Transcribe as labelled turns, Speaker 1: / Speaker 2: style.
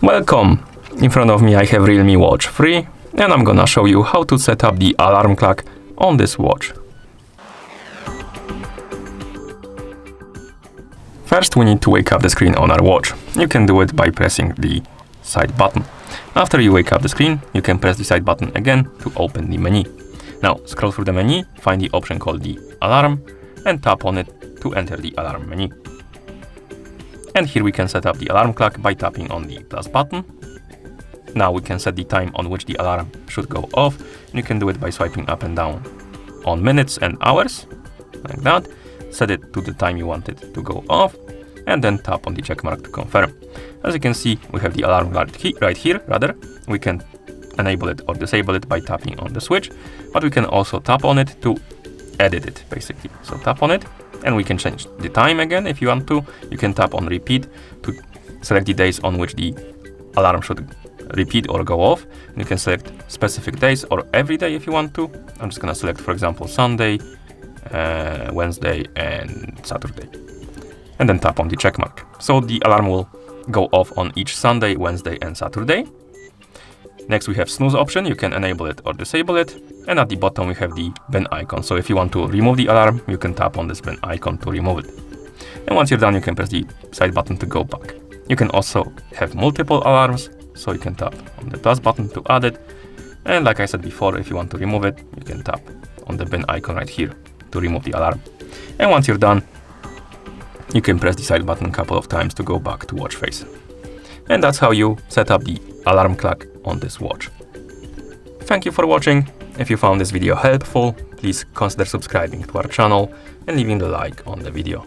Speaker 1: Welcome! In front of me I have Realme Watch 3 and I'm gonna show you how to set up the alarm clock on this watch. First we need to wake up the screen on our watch. You can do it by pressing the side button. After you wake up the screen, you can press the side button again to open the menu. Now scroll through the menu, find the option called the alarm and tap on it to enter the alarm menu. And here we can set up the alarm clock by tapping on the plus button. Now we can set the time on which the alarm should go off. And you can do it by swiping up and down on minutes and hours, like that. Set it to the time you want it to go off, and then tap on the check mark to confirm. As you can see, we have the alarm right here. We can enable it or disable it by tapping on the switch, but we can also tap on it to edit it, basically. So tap on it, and we can change the time again if you want to. You can tap on repeat to select the days on which the alarm should repeat or go off. You can select specific days or every day if you want to. I'm just gonna select, for example, Sunday, Wednesday and Saturday, and then tap on the check mark. So the alarm will go off on each Sunday, Wednesday and Saturday. Next we have snooze option. You can enable it or disable it. And at the bottom we have the bin icon. So if you want to remove the alarm, you can tap on this bin icon to remove it. And once you're done, you can press the side button to go back. You can also have multiple alarms. So you can tap on the plus button to add it. And like I said before, if you want to remove it, you can tap on the bin icon right here to remove the alarm. And once you're done, you can press the side button a couple of times to go back to watch face. And that's how you set up the alarm clock on this watch. Thank you for watching. If you found this video helpful, please consider subscribing to our channel and leaving a like on the video.